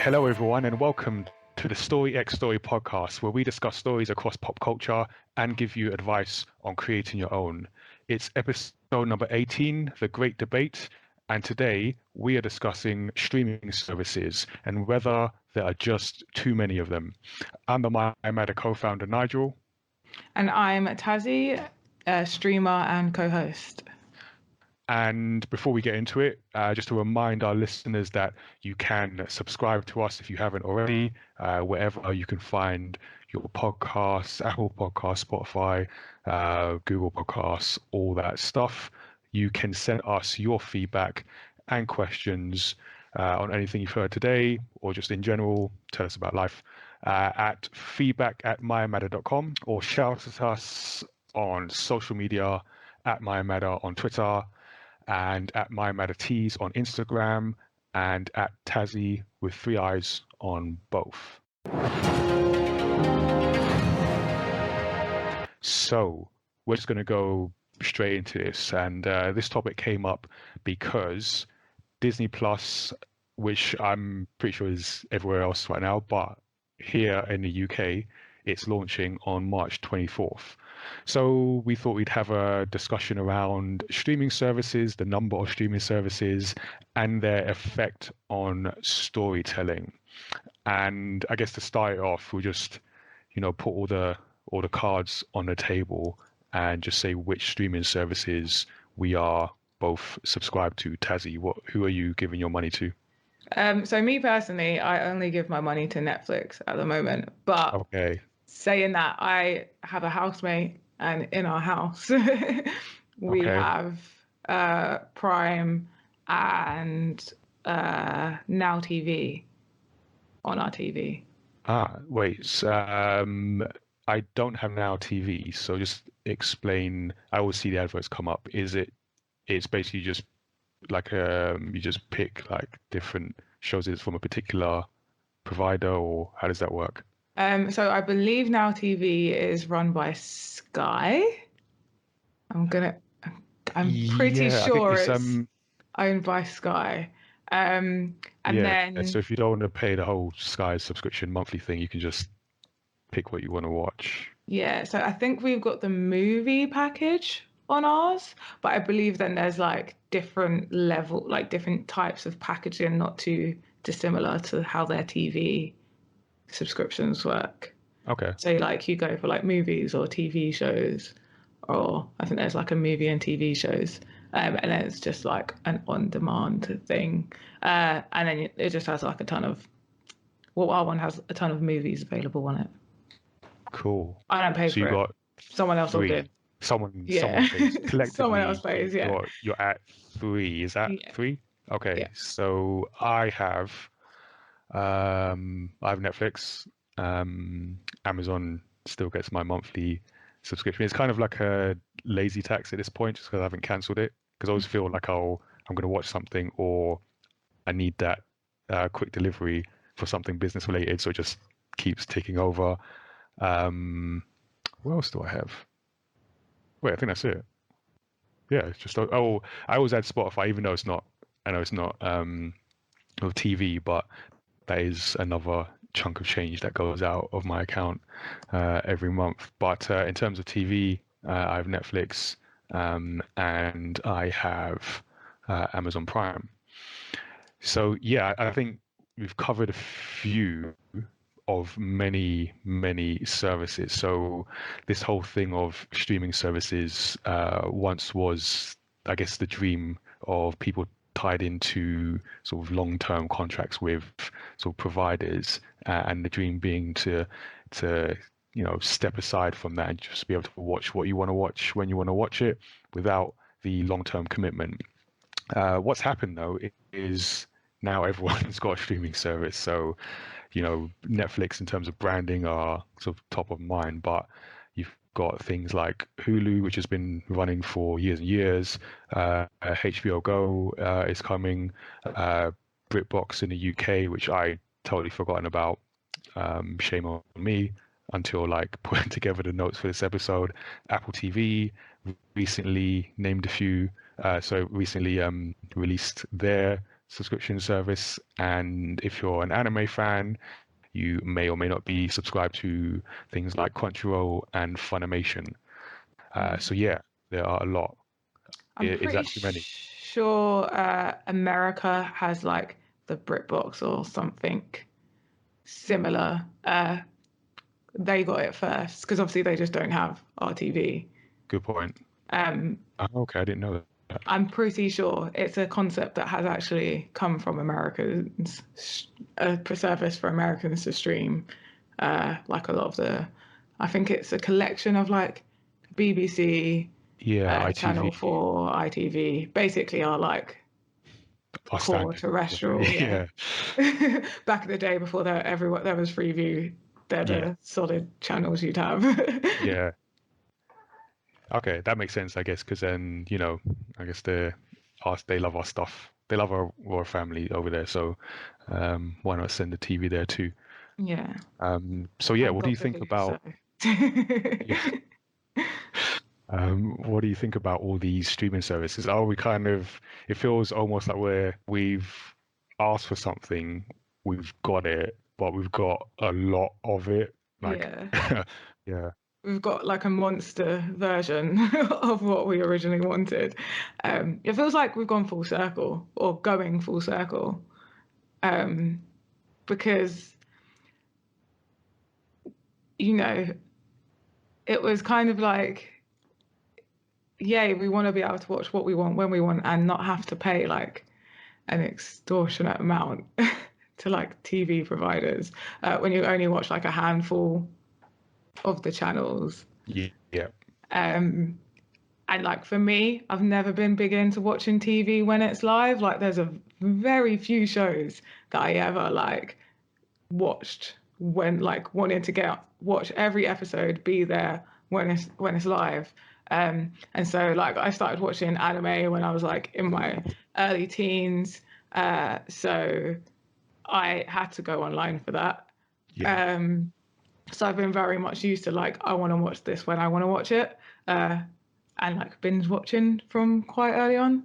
Hello, everyone, and welcome to the Story X Story podcast, where we discuss stories across pop culture and give you advice on creating your own. It's episode number 18, The Great Debate, and today we are discussing streaming services and whether there are just too many of them. I'm the mayamada co-founder, Nigel. And I'm Tazziii, a streamer and co-host. And before we get into it, just to remind our listeners that you can subscribe to us if you haven't already, wherever you can find your podcasts, Apple Podcasts, Spotify, Google Podcasts, all that stuff. You can send us your feedback and questions on anything you've heard today or just in general. Tell us about life at feedback@mayamada.com or shout at us on social media at mayamada on Twitter, and at mayamada on Instagram, and at Tazziii with 3 eyes on both. So we're just going to go straight into this, and this topic came up because Disney Plus, which I'm pretty sure is everywhere else right now, but here in the UK, it's launching on March 24th. So we thought we'd have a discussion around streaming services, the number of streaming services, and their effect on storytelling. And I guess to start it off, we'll just, put all the cards on the table and just say which streaming services we are both subscribed to. Tazziii, who are you giving your money to? So me personally, I only give my money to Netflix at the moment. But Okay. Saying that, I have a housemate, and in our house, we have Prime and Now TV on our TV. Wait. I don't have Now TV, so just explain. I always see the adverts come up. It's basically just like you just pick like different shows. It's from a particular provider, or how does that work? So I believe Now TV is run by Sky. I'm pretty sure it's owned by Sky. And then so if you don't want to pay the whole Sky subscription monthly thing, you can just pick what you want to watch. Yeah, so I think we've got the movie package on ours, but I believe then there's like different types of packaging, not too dissimilar to how their TV subscriptions work. Okay. So like you go for like movies or TV shows, or I think there's like a movie and TV shows, and then it's just like an on-demand thing, and then it just has like a ton of. Well, our one has a ton of movies available on it. Cool. I don't pay for it. Got someone else will do. Someone pays. Collectively, someone else pays. Yeah. You're at 3. Is that 3? Okay. Yeah. So I have Netflix. Amazon still gets my monthly subscription. It's kind of like a lazy tax at this point, just because I haven't cancelled it. Because I always feel like I'm going to watch something, or I need that quick delivery for something business related, so it just keeps ticking over. What else do I have? Wait, I think that's it. Yeah, it's just I always add Spotify, even though it's not. I know it's not with TV, but that is another chunk of change that goes out of my account every month. But in terms of TV, I have Netflix, and I have Amazon Prime. So yeah, I think we've covered a few of many services. So this whole thing of streaming services once was, I guess, the dream of people tied into sort of long-term contracts with sort of providers, and the dream being to step aside from that and just be able to watch what you want to watch when you want to watch it without the long-term commitment. What's happened though is now everyone's got a streaming service. So Netflix in terms of branding are sort of top of mind, but you've got things like Hulu, which has been running for years and years. HBO Go is coming. BritBox in the UK, which I totally forgotten about. Shame on me until like putting together the notes for this episode. Apple TV recently named a few. So recently released their subscription service. And if you're an anime fan, you may or may not be subscribed to things like Crunchyroll and Funimation. So yeah, there are a lot. I'm Is pretty that too many? sure America has like the BritBox or something similar. They got it first because obviously they just don't have RTV. Good point. Um, Oh, okay, I didn't know that. I'm pretty sure it's a concept that has actually come from Americans, a service for Americans to stream. Like a lot of I think it's a collection of like BBC, Yeah, Channel ITV, 4, ITV, basically are like our core standard. terrestrial, yeah. Yeah, Back in the day before there was Freeview, they're yeah, the solid channels you'd have. yeah. Okay, that makes sense, I guess, because then, I guess they love our stuff. They love our royal family over there, so why not send the TV there too? Yeah, So yeah, I've what do got you to think do so. about yeah, what do you think about all these streaming services? Are we kind of, it feels almost like we've asked for something, we've got it, but we've got a lot of it. Like, Yeah. yeah, We've got like a monster version of what we originally wanted. It feels like we've gone full circle or going full circle um, because, you know, it was kind of like, yay, we want to be able to watch what we want when we want and not have to pay like an extortionate amount to like TV providers when you only watch like a handful of the channels. yeah, yeah, Um, And like for me, I've never been big into watching TV when it's live. Like there's a very few shows that I ever like watched when like wanting to watch every episode, be there when it's live. And so like I started watching anime when I was like in my early teens. So I had to go online for that. yeah, Um, so I've been very much used to like I want to watch this when I want to watch it. Uh, and like binge watching from quite early on.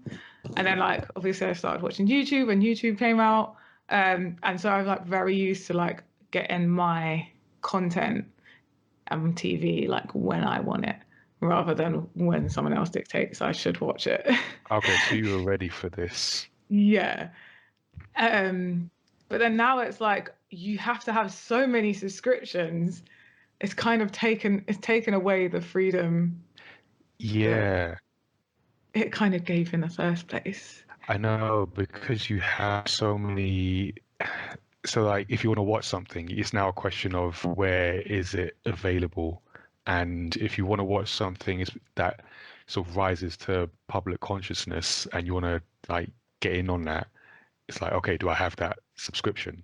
And then like obviously I started watching YouTube when YouTube came out. And so I was like very used to like getting my content on TV like when I want it rather than when someone else dictates I should watch it. Okay, so you were ready for this. Yeah. Um, but then now it's like you have to have so many subscriptions. It's taken away the freedom that Yeah, it kind of gave in the first place. I know, because you have so many. So, like, if you want to watch something, it's now a question of where is it available, and if you want to watch something that sort of rises to public consciousness, and you want to like get in on that, it's like, okay, do I have that subscription?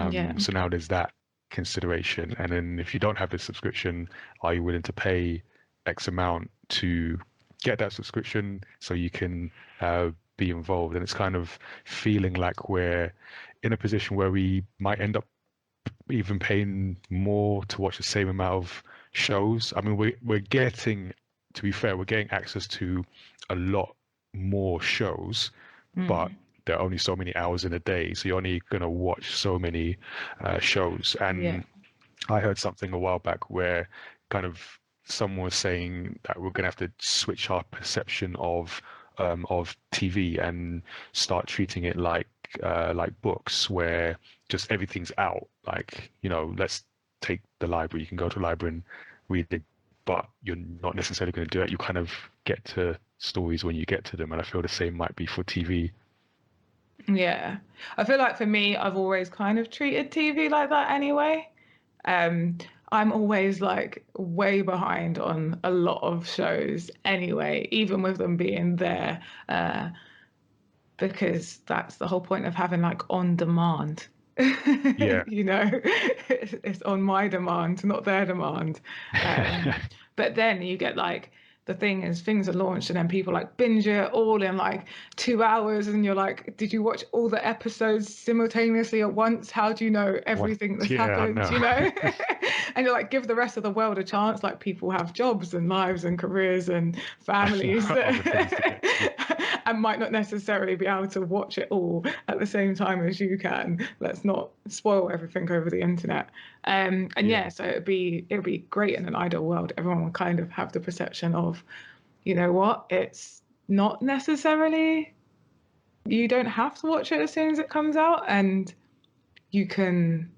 Yeah, So now there's that consideration, and then if you don't have the subscription, are you willing to pay X amount to get that subscription so you can be involved? And it's kind of feeling like we're in a position where we might end up even paying more to watch the same amount of shows. I mean, we're getting, to be fair, we're getting access to a lot more shows, but mm, there are only so many hours in a day, so you're only going to watch so many shows. yeah, And I heard something a while back where kind of someone was saying that we're going to have to switch our perception of TV and start treating it like books, where just everything's out. Like, let's take the library. You can go to the library and read it, but you're not necessarily going to do it. You kind of get to stories when you get to them, and I feel the same might be for TV. yeah. I feel like for me, I've always kind of treated TV like that anyway. Um, I'm always like way behind on a lot of shows anyway, even with them being there, because that's the whole point of having like on demand. Yeah. It's on my demand, not their demand. But then you get like the thing is things are launched and then people like binge it all in like 2 hours and you're like, did you watch all the episodes simultaneously at once? How do you know What? everything that's Yeah, I happened, know. And you're like, give the rest of the world a chance. Like people have jobs and lives and careers and families Other things to get to. and might not necessarily be able to watch it all at the same time as you can. Let's not spoil everything over the internet. And Yeah. yeah, so it'd be great in an ideal world. Everyone would kind of have the perception of, you know what, it's not necessarily, you don't have to watch it as soon as it comes out, and you can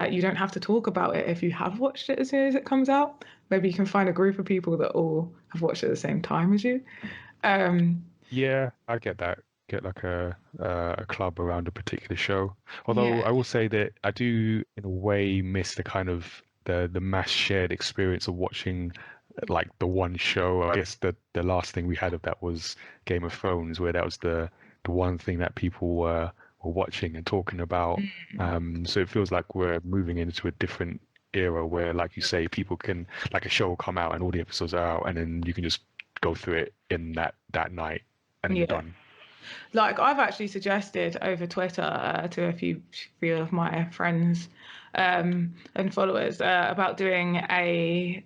you don't have to talk about it if you have watched it as soon as it comes out. Maybe you can find a group of people that all have watched it at the same time as you. Um, Yeah, I get that. Get like a club around a particular show. Although yeah, I will say that I do, in a way, miss the kind of the mass shared experience of watching like the one show. I guess the last thing we had of that was Game of Thrones, where that was the one thing that people were watching and talking about. So it feels like we're moving into a different era where, like you say, people can like a show will come out and all the episodes are out, and then you can just go through it in that night and then you're yeah. done. Like I've actually suggested over Twitter to a few of my friends and followers about doing a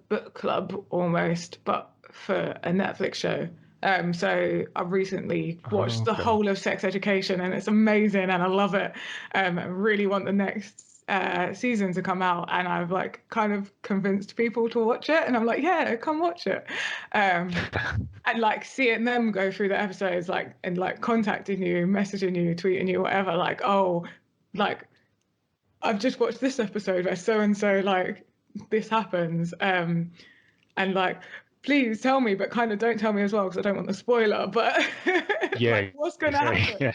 book club almost, but for a Netflix show. So I recently watched Oh, the okay. whole of Sex Education, and it's amazing, and I love it. I really want the next season to come out, and I've like kind of convinced people to watch it, and I'm like, yeah, come watch it. Um, and like seeing them go through the episodes, like, and like contacting you, messaging you, tweeting you, whatever, like, oh, like I've just watched this episode where so and so, like, this happens, and like, please tell me, but kind of don't tell me as well because I don't want the spoiler, but like Yeah, what's going to say happen? yeah,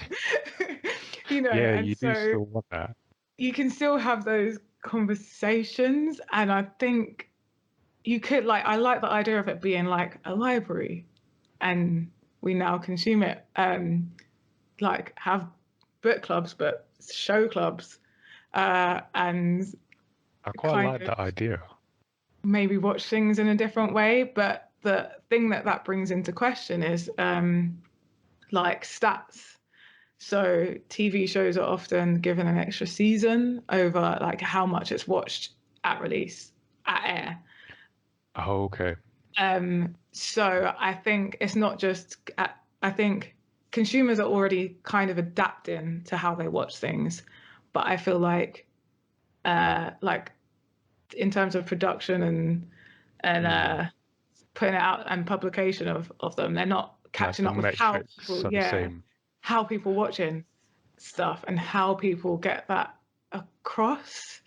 yeah, And you do so still want that. you can still have those conversations, and I think you could, like, I like the idea of it being like a library, and we now consume it, like have book clubs but show clubs, and I quite kind like of that idea. maybe watch things in a different way. But the thing that brings into question is like stats. So TV shows are often given an extra season over like how much it's watched at release, at air. Oh, okay. So I think it's not just, I think consumers are already kind of adapting to how they watch things, but I feel like in terms of production and Hmm. putting it out and publication of them, they're not Like catching the up with how metrics people, are the yeah, same. how people watching stuff and how people get that across.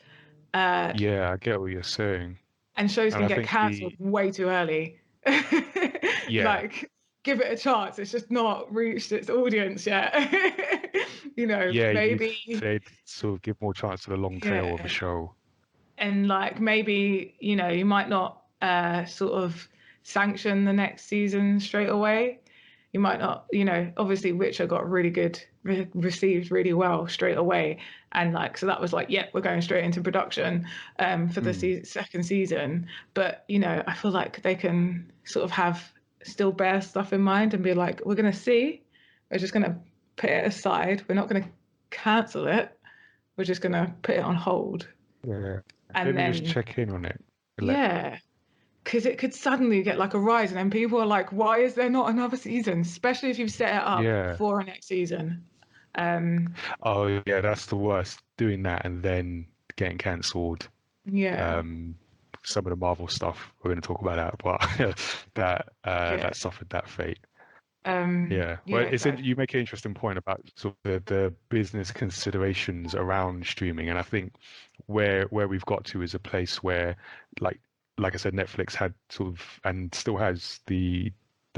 Uh, Yeah, I get what you're saying. and shows And can I get think cancelled the way too early. yeah, Like, give it a chance. It's just not reached its audience yet. yeah, you Maybe, they'd sort of give more chance to the long tail of a yeah. show. And like maybe, you might not sort of sanction the next season straight away. You might not, obviously Witcher got really good, received really well straight away. And like, so that was like, yeah, we're going straight into production for the Hmm. second season. But, I feel like they can sort of have still bear stuff in mind and be like, we're going to see, we're just going to put it aside. We're not going to cancel it. We're just going to put it on hold. Yeah. And Maybe just then, check in on it. Let yeah, because it could suddenly get like a rise, and then people are like, "Why is there not another season?" Especially if you've set it up yeah. for a next season. Um, Oh yeah, that's the worst. Doing that and then getting cancelled. yeah, Um, some of the Marvel stuff, we're going to talk about that, but yeah, that suffered that fate. Yeah, yeah, well, you exactly. make an interesting point about sort of the business considerations around streaming, and I think where we've got to is a place where, like like I said, Netflix had sort of and still has the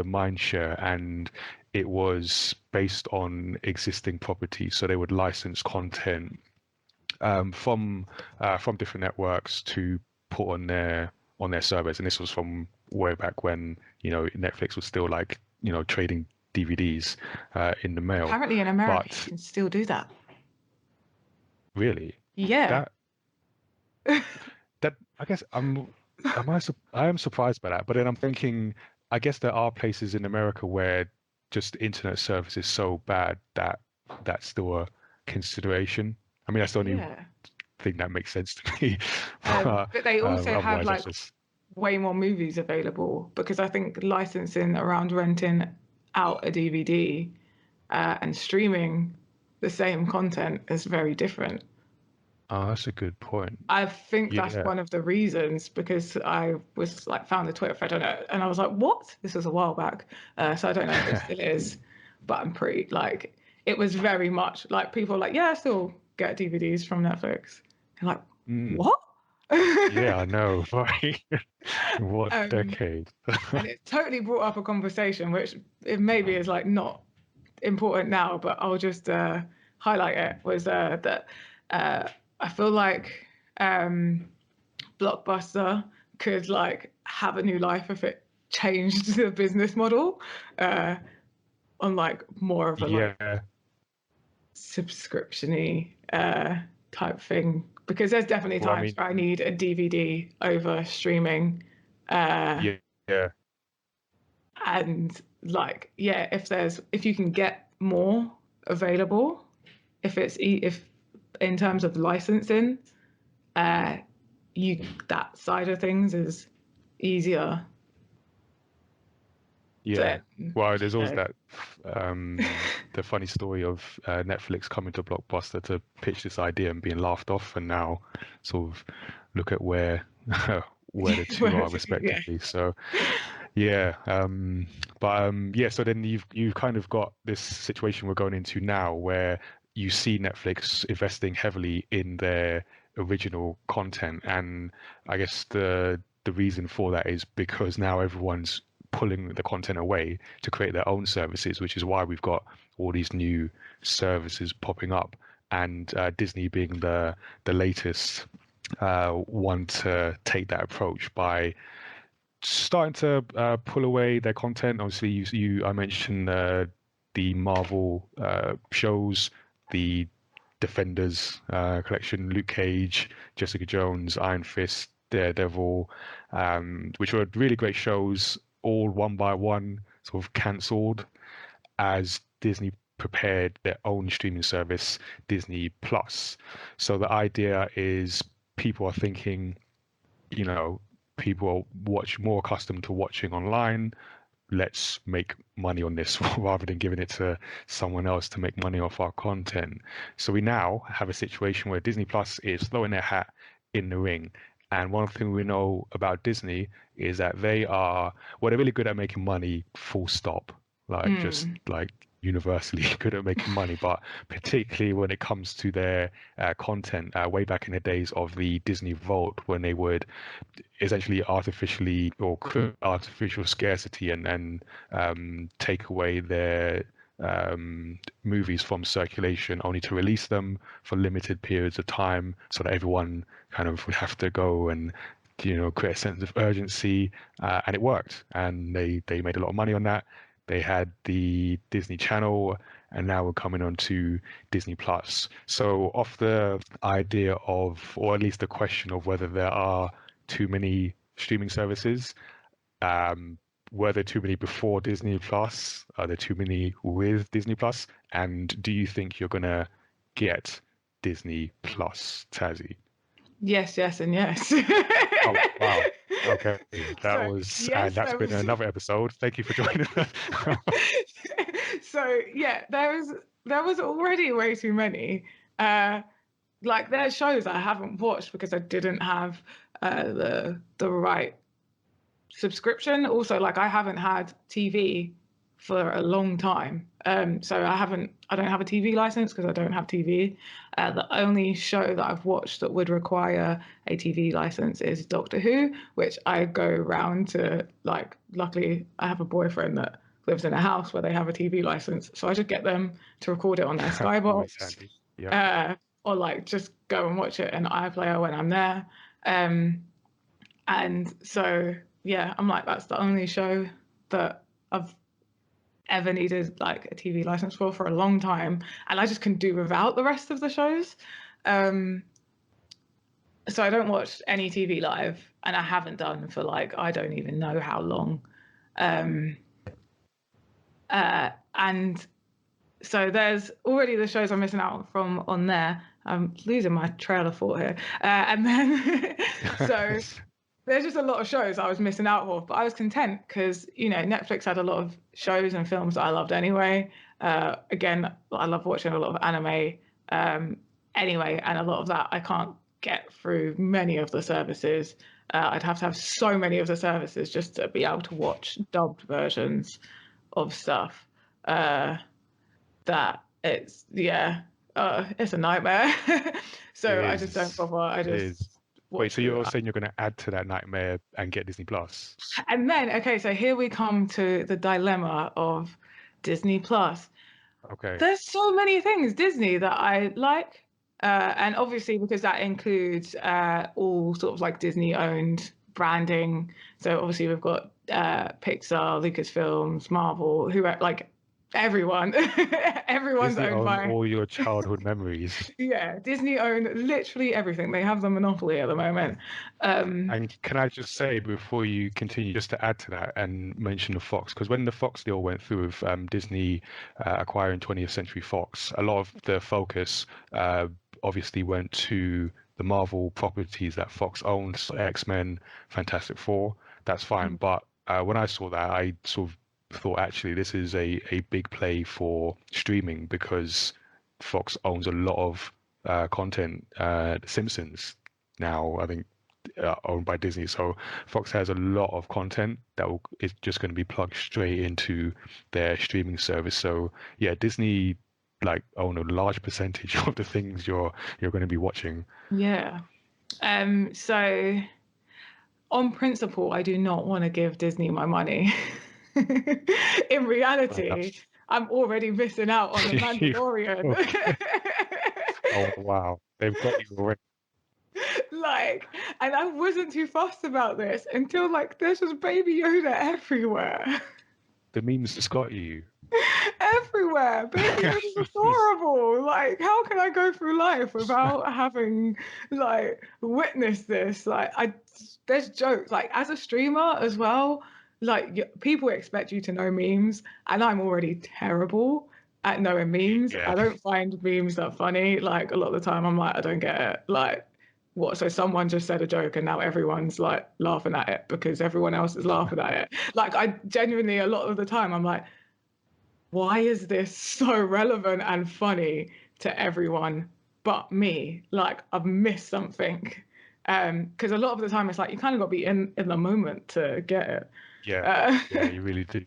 mind share, and it was based on existing properties, so they would license content from different networks to put on their servers, and this was from way back when Netflix was still like trading DVDs in the mail. Apparently, in America, you But can still do that. really, Yeah, that that I guess I am surprised by that. But then I'm thinking, I guess there are places in America where just internet service is so bad that that's still a consideration. I mean, that's the only yeah. thing that makes sense to me. But But they also have otherwise, that's like just way more movies available because I think licensing around renting out a DVD and streaming the same content is very different. Oh, that's a good point. I think that's Yeah. one of the reasons, because I was like found a Twitter thread on it and I was like, what? This was a while back. So I don't know if it still is, but I'm pretty like it was very much like people were like, yeah, I still get DVDs from Netflix. And like, Mm, what? yeah, I know, right? What um, decade? and it totally brought up a conversation, which it maybe is like not important now, but I'll just highlight it. Was that uh, I feel like Blockbuster could like have a new life if it changed the business model on like more of a like Yeah. subscription-y type thing. Because there's definitely Well, I times mean, where I need a DVD over streaming. Uh, yeah, yeah. and like, yeah, if you can get more available, if in terms of licensing, uh, you that side of things is easier Yeah. than Well, there's always uh, that the funny story of Netflix coming to Blockbuster to pitch this idea and being laughed off, and now sort of look at where where the two are yeah. respectively. So yeah, yeah. So then you've kind of got this situation we're going into now where you see Netflix investing heavily in their original content, and I guess the reason for that is because now everyone's pulling the content away to create their own services, which is why we've got all these new services popping up, and Disney being the latest one to take that approach by starting to pull away their content. Obviously, I mentioned the Marvel shows, the Defenders collection, Luke Cage, Jessica Jones, Iron Fist, Daredevil, which were really great shows, all one by one sort of cancelled as Disney prepared their own streaming service, Disney Plus. So the idea is people are thinking, you know, people are more accustomed to watching online. Let's make money on this rather than giving it to someone else to make money off our content. So we now have a situation where Disney Plus is throwing their hat in the ring. And one thing we know about Disney is that they're really good at making money, full stop. Like just Mm. like universally good at making money, but particularly when it comes to their content, way back in the days of the Disney Vault, when they would essentially artificially or create artificial scarcity and take away their movies from circulation, only to release them for limited periods of time, so that everyone kind of would have to go and create a sense of urgency, and it worked, and they made a lot of money on that. They had the Disney Channel, and now we're coming on to Disney Plus. So off the idea of, or at least the question of whether there are too many streaming services, um, were there too many before Disney Plus? Are there too many with Disney Plus? And do you think you're gonna get Disney Plus, Tazzy? Yes, yes, and yes. Oh, wow. Okay, that So was, and yes, that's there been was. another episode. Thank you for joining us. So yeah, there was already way too many. Uh, like there's shows I haven't watched because I didn't have the right subscription. Also, like I haven't had TV for a long time. So I don't have a TV license because I don't have TV. The only show that I've watched that would require a TV license is Doctor Who, which I go round to, like, luckily I have a boyfriend that lives in a house where they have a TV license. So I just get them to record it on their Always Skybox, handy. Yep. uh, or like just go and watch it in iPlayer when I'm there. Um, and so, yeah, I'm like, that's the only show that I've ever needed like a TV license for a long time. And I just can do without the rest of the shows. Um, so I don't watch any TV live, and I haven't done for like, I don't even know how long. Um, and so there's already the shows I'm missing out from on there. I'm losing my trail of thought here. And then, so there's just a lot of shows I was missing out of, but I was content because, you know, Netflix had a lot of shows and films that I loved anyway. Again, I love watching a lot of anime anyway, and a lot of that I can't get through many of the services. I'd have to have so many of the services just to be able to watch dubbed versions of stuff. That it's a nightmare. It So I just don't is. bother. I It just is. Wait, watch so through. you're saying you're going to add to that nightmare and get Disney Plus? And then, okay, so here we come to the dilemma of Disney Plus. Okay. There's so many things Disney that I like. And obviously, because that includes all sort of like Disney owned branding. So obviously, we've got Pixar, Lucasfilms, Marvel, who are like everyone. Everyone's Disney owned own by, all your childhood memories. yeah, Disney own literally everything. They have the monopoly at the moment. Um, And can I just say before you continue, just to add to that and mention the Fox, because when the Fox deal went through with Disney acquiring 20th Century Fox, a lot of the focus obviously went to the Marvel properties that Fox owns, so X-Men, Fantastic Four. That's fine. But when I saw that, I sort of thought actually this is a big play for streaming because Fox owns a lot of content. The Simpsons now, I think owned by Disney. So Fox has a lot of content is just going to be plugged straight into their streaming service. So yeah, Disney like own a large percentage of the things you're going to be watching. yeah. So on principle, I do not want to give Disney my money. In Fair reality, enough. I'm already missing out on The Mandalorian. Okay. Oh wow, they've got you already. Like, and I wasn't too fussed about this until like there's just Baby Yoda everywhere. The memes just got you. Everywhere. Baby Yoda's adorable. Like, how can I go through life without having like witnessed this? Like, there's jokes. Like, as a streamer as well, like people expect you to know memes, and I'm already terrible at knowing memes. Yeah, I don't find memes that funny. Like a lot of the time, I'm like, I don't get it. Like, what? So someone just said a joke, and now everyone's like laughing at it because everyone else is laughing at it. Like, I genuinely, a lot of the time, I'm like, why is this so relevant and funny to everyone but me? Like I've missed something. Because a lot of the time it's like you kind of got to be in the moment to get it. yeah, Uh, yeah. You really do.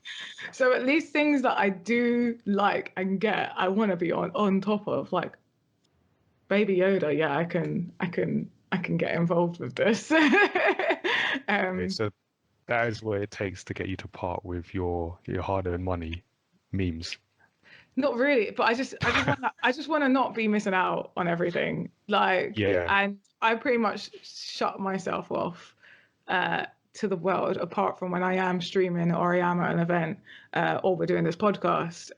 so at least things that I do like and get, I want to be on top of. Like Baby Yoda, yeah, I can get involved with this. Okay, um, so that is what it takes to get you to part with your hard-earned money, memes. Not really, but I just want to not be missing out on everything. Like, Yeah, and I pretty much shut myself off to the world apart from when I am streaming or I am at an event or we're doing this podcast.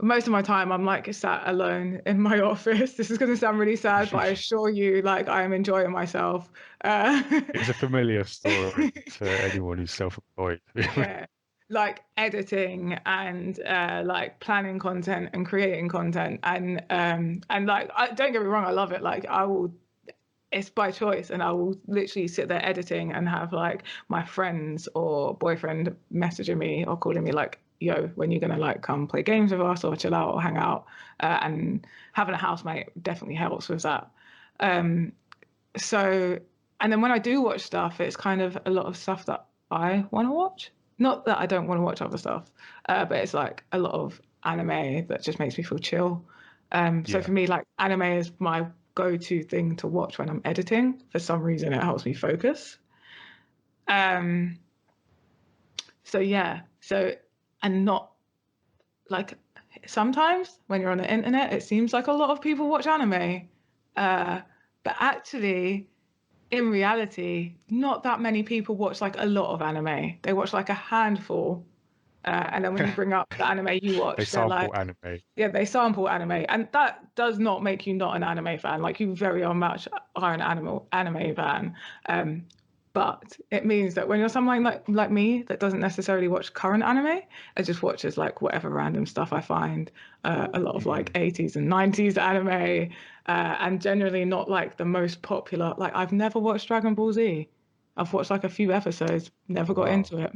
Most of my time I'm like sat alone in my office. This is going to sound really sad, but I assure you, like I am enjoying myself. it's a familiar story to anyone who's self-employed. Yeah, like editing and like planning content and creating content and like don't get me wrong, I love it. Like I will, it's by choice, and I will literally sit there editing and have like my friends or boyfriend messaging me or calling me like, yo, when you gonna like come play games with us or chill out or hang out, and having a housemate definitely helps with that. um so, and then when I do watch stuff, it's kind of a lot of stuff that I want to watch. Not that I don't want to watch other stuff, but it's like a lot of anime that just makes me feel chill. So Yeah. for me, like anime is my go-to thing to watch when I'm editing. For some reason, it helps me focus. Um, so yeah, so and not like sometimes when you're on the internet, it seems like a lot of people watch anime, but actually in reality, not that many people watch like a lot of anime. They watch like a handful. And then when you bring up the anime you They watch, they're sample like, anime. yeah, they sample anime. And that does not make you not an anime fan. Like you very much are an anime fan. But it means that when you're someone like me that doesn't necessarily watch current anime, I just watches like whatever random stuff I find, a lot of like Mhm. 80s and 90s anime, and generally not like the most popular. Like I've never watched Dragon Ball Z. I've watched like a few episodes, never Oh, got wow. into it.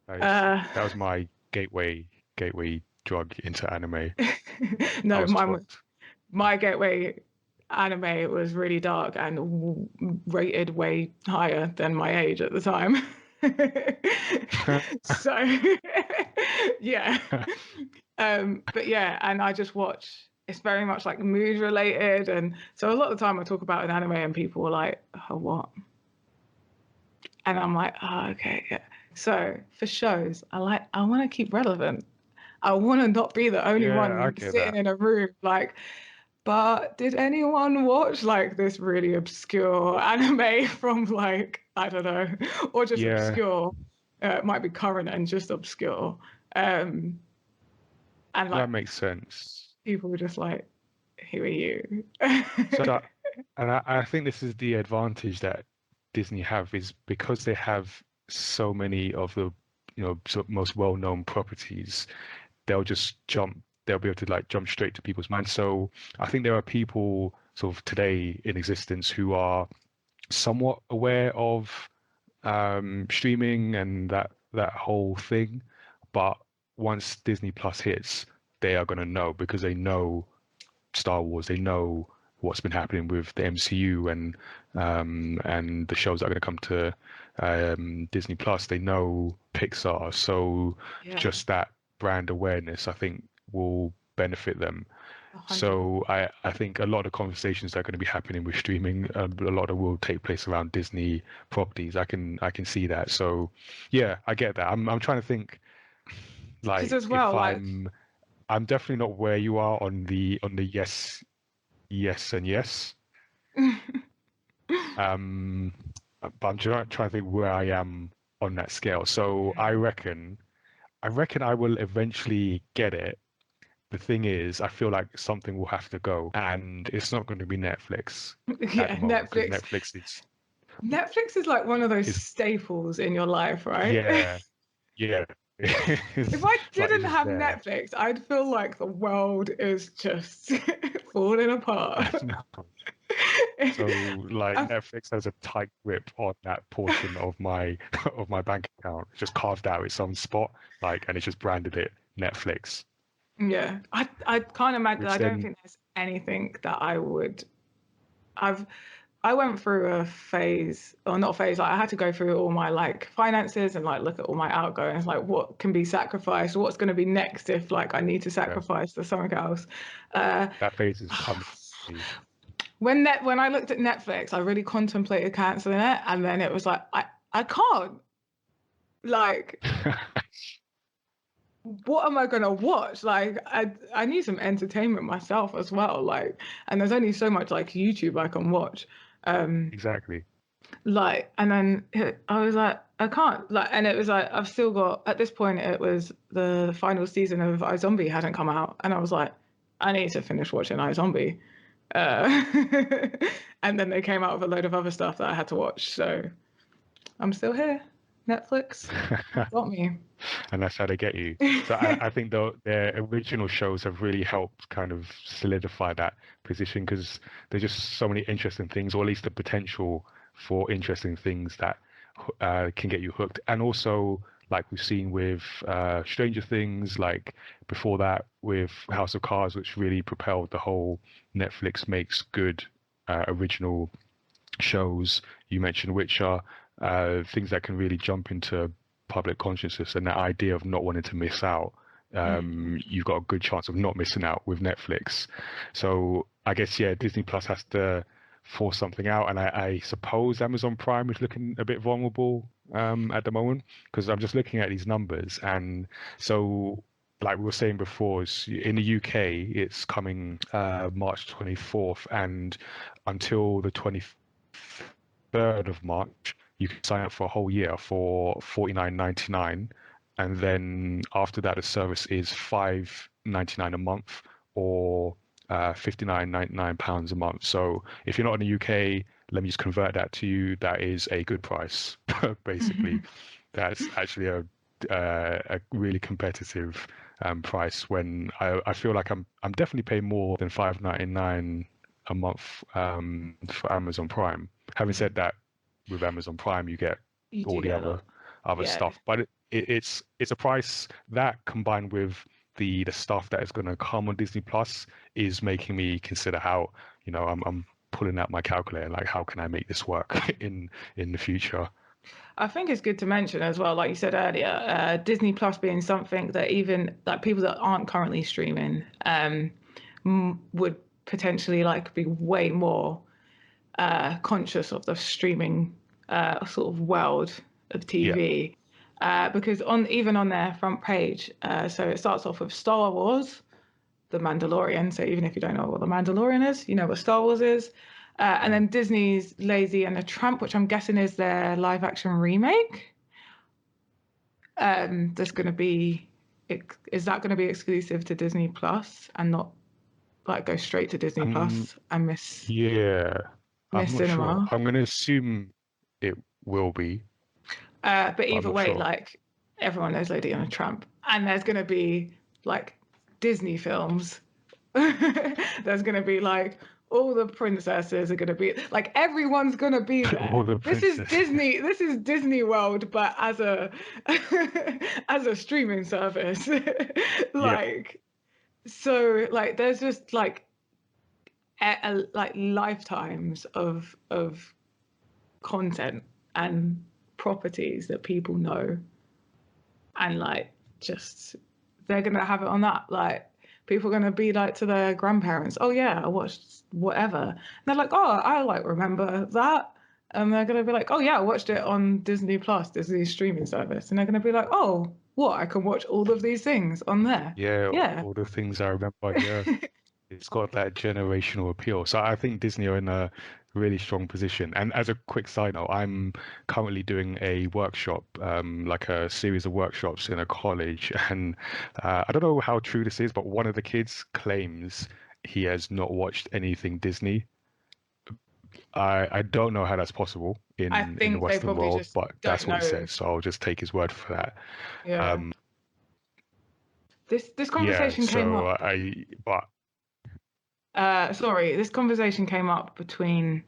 That Uh, was my gateway drug into anime. I no, was my hooked. my gateway anime was really dark and rated way higher than my age at the time. So yeah. But yeah, and I just watch. It's very much like mood related, and so a lot of the time I talk about an anime, and people are like, "Oh, what?" And I'm like, "Oh, okay, yeah." So for shows, I want to keep relevant. I want to not be the only Yeah, I one get sitting that. in a room like, but did anyone watch like this really obscure anime from like, I don't know, or just Yeah, obscure? It might be current and just obscure. Um, and that like makes sense. people were just like, who are you? So that, and I think this is the advantage that Disney have is because they have so many of the, most well-known properties, they'll be able to like jump straight to people's minds. So I think there are people sort of today in existence who are somewhat aware of streaming and that whole thing, but once Disney Plus hits, they are going to know because they know Star Wars. They know what's been happening with the MCU and the shows that are going to come to Disney Plus. They know Pixar, so Yeah, just that brand awareness, I think, will benefit them. 100. So I think a lot of conversations that are going to be happening with streaming, a lot of will take place around Disney properties. I can see that. So yeah, I get that. I'm trying to think Because like as if well, like, I'm definitely not where you are on the yes and yes. Um, but I'm trying to think where I am on that scale. So I reckon I will eventually get it. The thing is, I feel like something will have to go, and it's not going to be Netflix at yeah, the moment because Netflix. Netflix is Netflix is like one of those is staples in your life, right? yeah, yeah. If I It's like it's didn't just have there. Netflix, I'd feel like the world is just falling apart. So like I, Netflix has a tight grip on that portion of my of my bank account. It's just carved out its own spot, like, and it's just branded it Netflix, yeah, I can't imagine. which I don't then think there's anything that I would. I've I went through a phase, or not a phase. Like I had to go through all my like finances and like look at all my outgoings, like what can be sacrificed, what's going to be next if like I need to yeah, sacrifice to something else. Uh, that phase is coming. when I looked at Netflix, I really contemplated canceling it, and then it was like I can't. Like, what am I gonna watch? Like, I need some entertainment myself as well. Like, and there's only so much like YouTube I can watch. Exactly. Like, and then I was like, I can't. Like, and it was like I've still got at this point. It was the final season of iZombie hadn't come out, and I was like, I need to finish watching iZombie. Uh, and then they came out with a load of other stuff that I had to watch. So I'm still here. Netflix, you got me. And that's how they get you. So I think their original shows have really helped kind of solidify that position because there's just so many interesting things, or at least the potential for interesting things that can get you hooked. And also, like we've seen with Stranger Things, like before that with House of Cards, which really propelled the whole Netflix makes good original shows you mentioned, which are things that can really jump into public consciousness and that idea of not wanting to miss out. You've got a good chance of not missing out with Netflix. So I guess, yeah, Disney Plus has to force something out. And I suppose Amazon Prime is looking a bit vulnerable at the moment because I'm just looking at these numbers. And so, like we were saying before, in the UK, it's coming March 24th, and until the 23rd of March, you can sign up for a whole year for 49.99, and then after that, the service is 5.99 a month or 59.99 pounds a month. So if you're not in the UK, let me just convert that to you. That is a good price, basically. That's actually a really competitive price when I feel like I'm definitely paying more than 5.99 a month for Amazon Prime. Having said that, with Amazon Prime, you get You all do the get a lot. other Yeah. stuff. But it's a price that combined with the stuff that is going to come on Disney Plus is making me consider how, I'm pulling out my calculator, like how can I make this work in the future? I think it's good to mention as well, like you said earlier, Disney Plus being something that even like people that aren't currently streaming would potentially like be way more conscious of the streaming sort of world of Yeah. TV. Because even on their front page, so it starts off with Star Wars, The Mandalorian. So even if you don't know what The Mandalorian is, you know what Star Wars is. And then Disney's Lazy and the Tramp, which I'm guessing is their live action remake. There's going to be, is that going to be exclusive to Disney Plus and not like go straight to Disney Um, Plus and miss yeah, I'm not sure. cinema? I'm going to assume it will be, But but I'm either not way, sure. like everyone knows Lady and a Tramp, and there's going to be like Disney films. There's going to be like all the princesses are going to be like everyone's going to be All there. the This is princess. Disney. This is Disney World, but as a as a streaming service. Yeah. Like so, like there's just like like lifetimes of content and properties that people know and like just they're gonna have it on that like people are gonna be like to their grandparents, oh yeah, I watched whatever, and they're like, oh, I like remember that, and they're gonna be like, oh yeah, I watched it on Disney Plus, Disney streaming service, and they're gonna be like, oh, what, I can watch all of these things on there. Yeah, Yeah. all the things I remember. Yeah. It's got that generational appeal. So I think Disney are in a really strong position. And as a quick side note, I'm currently doing a workshop, like a series of workshops in a college. And I don't know how true this is, but one of the kids claims he has not watched anything Disney. I don't know how that's possible I in the think they Western probably world, just but that's don't what he know. says. So I'll just take his word for that. Yeah, Um, this yeah, conversation came so up. but Sorry, this conversation came up between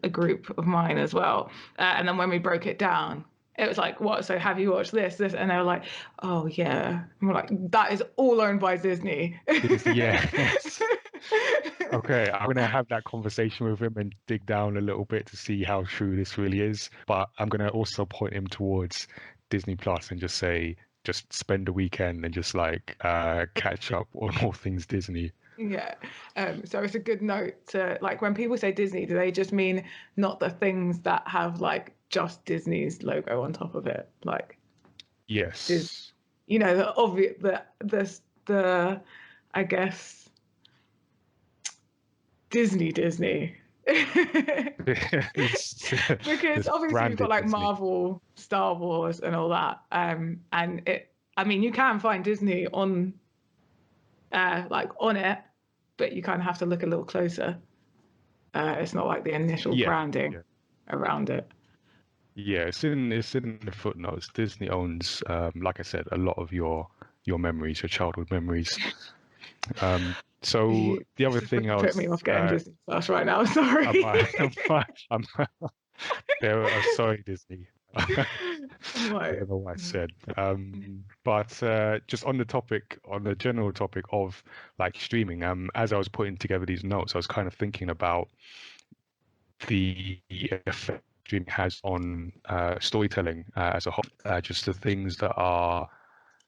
a group of mine as well, and then when we broke it down, it was like, "What? So have you watched this?" And they were like, "Oh yeah." And we're like, "That is all owned by Disney." yes. Okay, I'm gonna have that conversation with him and dig down a little bit to see how true this really is. But I'm gonna also point him towards Disney Plus and just say, just spend a weekend and just like catch up on all things Disney. Yeah. So it's a good note to like when people say Disney, do they just mean not the things that have like just Disney's logo on top of it, like Dis, Yes. the obvious, the I guess Disney. It's Because it's obviously you've got branded like Disney. Marvel, Star Wars, and all that. And I mean, you can find Disney on, like on it, but you kind of have to look a little closer. It's not like the initial Yeah. branding Yeah. around it. Yeah, it's in the footnotes. Disney owns, like I said, a lot of your memories, your childhood memories. So the This other is thing really I put me was, off getting Disney Plus right now. Sorry. I'm, I'm there. Sorry, Disney. I I'm like, don't know what I said. But just on the topic, on the general topic of like streaming, as I was putting together these notes, I was kind of thinking about the effect streaming has on storytelling as a whole. Just the things that are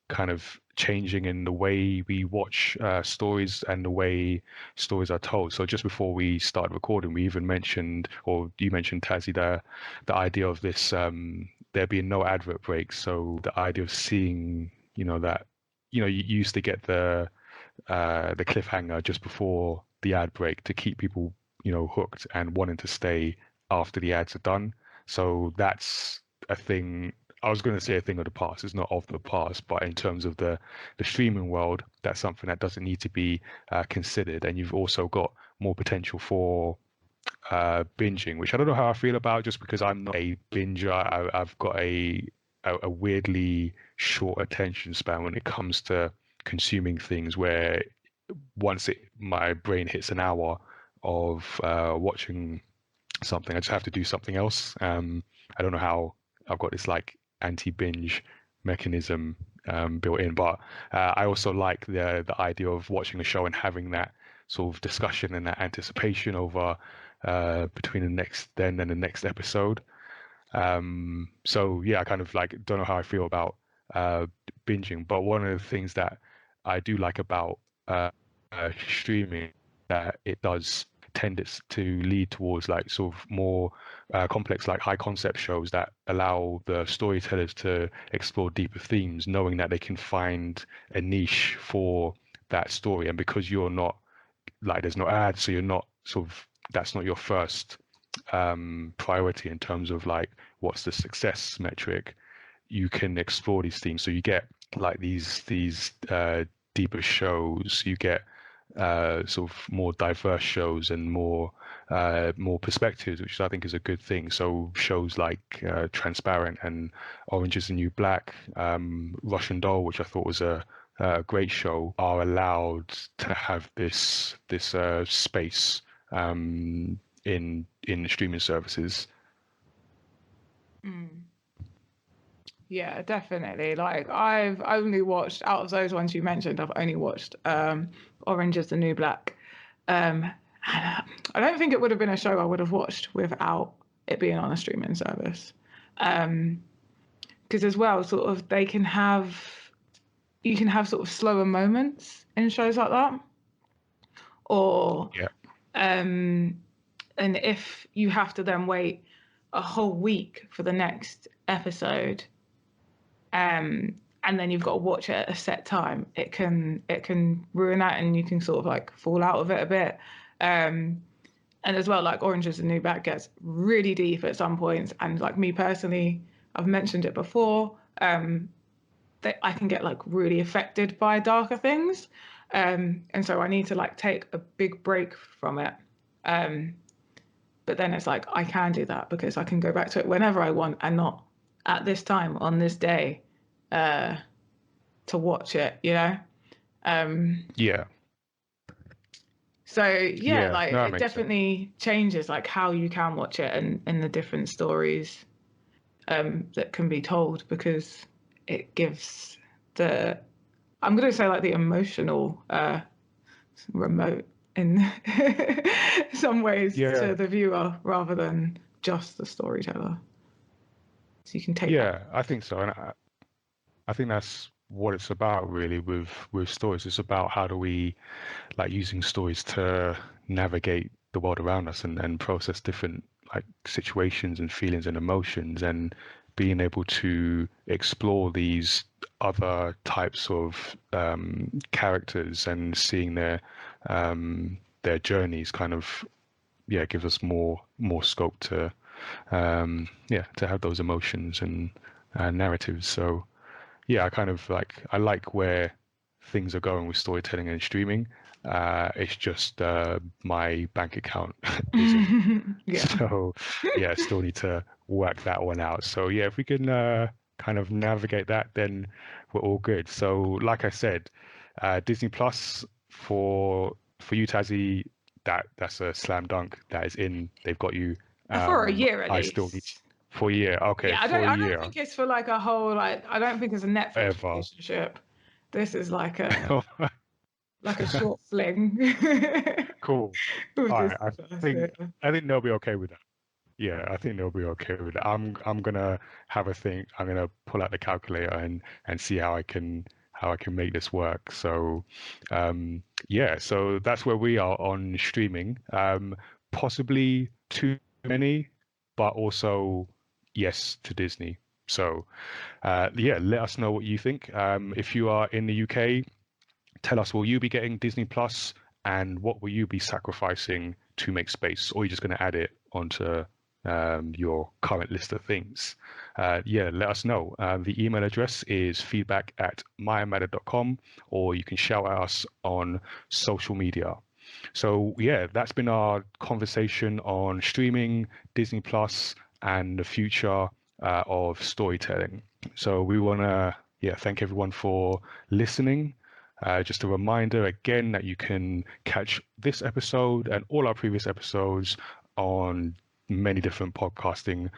kind of changing in the way we watch stories and the way stories are told. So just before we started recording, we even mentioned, or you mentioned, Tazzy, the idea of this there being no advert breaks. So the idea of seeing, that, you used to get the cliffhanger just before the ad break to keep people, hooked and wanting to stay after the ads are done. So that's a thing. I was going to say a thing of the past. It's not of the past, but in terms of the streaming world, that's something that doesn't need to be considered. And you've also got more potential for binging, which I don't know how I feel about, just because I'm not a binger. I've got a weirdly short attention span when it comes to consuming things, where once my brain hits an hour of watching something. I just have to do something else. I don't know how I've got this like anti-binge mechanism built in, but I also like the idea of watching a show and having that sort of discussion and that anticipation over between the next then and the next episode. So yeah, I kind of like don't know how I feel about uh, binging, but one of the things that I do like about streaming that it does tend to lead towards like sort of more complex, like high concept shows that allow the storytellers to explore deeper themes, knowing that they can find a niche for that story, and because you're not like there's no ads, so you're not sort of that's not your first priority in terms of like what's the success metric. You can explore these themes, so you get like these deeper shows. You get sort of more diverse shows and more perspectives, which I think is a good thing. So shows like Transparent and Orange is the New Black, Russian Doll, which I thought was a great show, are allowed to have this space in streaming services. Mm. Yeah, definitely. Like I've only watched out of those ones you mentioned, I've only watched Orange is the New Black. And I don't think it would have been a show I would have watched without it being on a streaming service. Because as well, sort of you can have sort of slower moments in shows like that. Or Yeah, and if you have to then wait a whole week for the next episode, and then you've got to watch it at a set time, it can ruin that, and you can sort of like fall out of it a bit. And as well, like Orange is the New Black gets really deep at some points, and like me personally, I've mentioned it before, that I can get like really affected by darker things, and so I need to like take a big break from it. Um, but then it's like I can do that because I can go back to it whenever I want and not at this time on this day uh, to watch it, you know? Um, yeah, so yeah, yeah. like No, that it makes sense. definitely changes like how you can watch it and the different stories that can be told because it gives the I'm gonna say like the emotional remote in some ways Yeah, to the viewer rather than just the storyteller. So you can take that. yeah, I think so, and I think that's what it's about really with stories. It's about how do we like using stories to navigate the world around us and process different like situations and feelings and emotions and being able to explore these other types of characters and seeing their journeys kind of yeah gives us more scope to yeah to have those emotions and narratives. So yeah, I kind of like I like where things are going with storytelling and streaming. It's just my bank account isn't. Yeah. So yeah, still need to work that one out. So yeah, if we can kind of navigate that, then we're all good. So like I said, Disney Plus for you, Tazzy, that's a slam dunk. That is in. They've got you. For a year at I still need least. for a year. Okay, Yeah, for a I don't year, think it's for like a whole like I don't think it's a Netflix ever. relationship. This is like a short fling Cool. with All this right. I plus, think yeah. I think they'll be okay with that. Yeah, I think they'll be okay with it. I'm gonna have a think. I'm gonna pull out the calculator and see how I can make this work. So yeah, so that's where we are on streaming. Possibly too many, but also yes to Disney. So yeah, let us know what you think. If you are in the UK, tell us, will you be getting Disney Plus and what will you be sacrificing to make space? Or are you just going to add it onto your current list of things? Yeah, let us know. The email address is feedback@mayamada.com, or you can shout at us on social media. So yeah, that's been our conversation on streaming, Disney Plus, and the future of storytelling. So we want to yeah thank everyone for listening. Just a reminder again that you can catch this episode and all our previous episodes on many different podcasting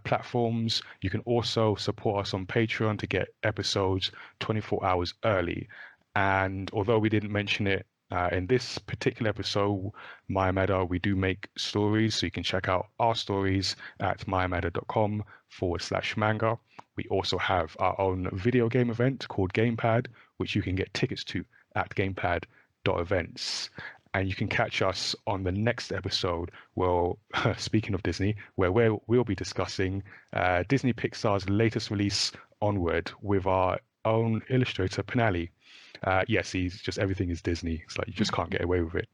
platforms. You can also support us on Patreon to get episodes 24 hours early. And although we didn't mention it in this particular episode, Mayamada, we do make stories. So you can check out our stories at mayamada.com/manga. We also have our own video game event called Gamepad, which you can get tickets to at gamepad.events. And you can catch us on the next episode, well, speaking of Disney, where we'll be discussing Disney Pixar's latest release, Onward, with our own illustrator, Penali. Yes, he's just everything is Disney. It's like you just can't get away with it.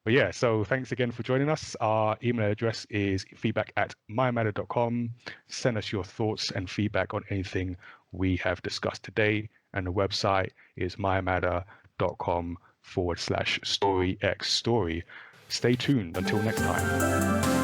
But yeah, so thanks again for joining us. Our email address is feedback@mayamada.com. Send us your thoughts and feedback on anything we have discussed today. And the website is mayamada.com/storyxstory. Stay tuned until next time.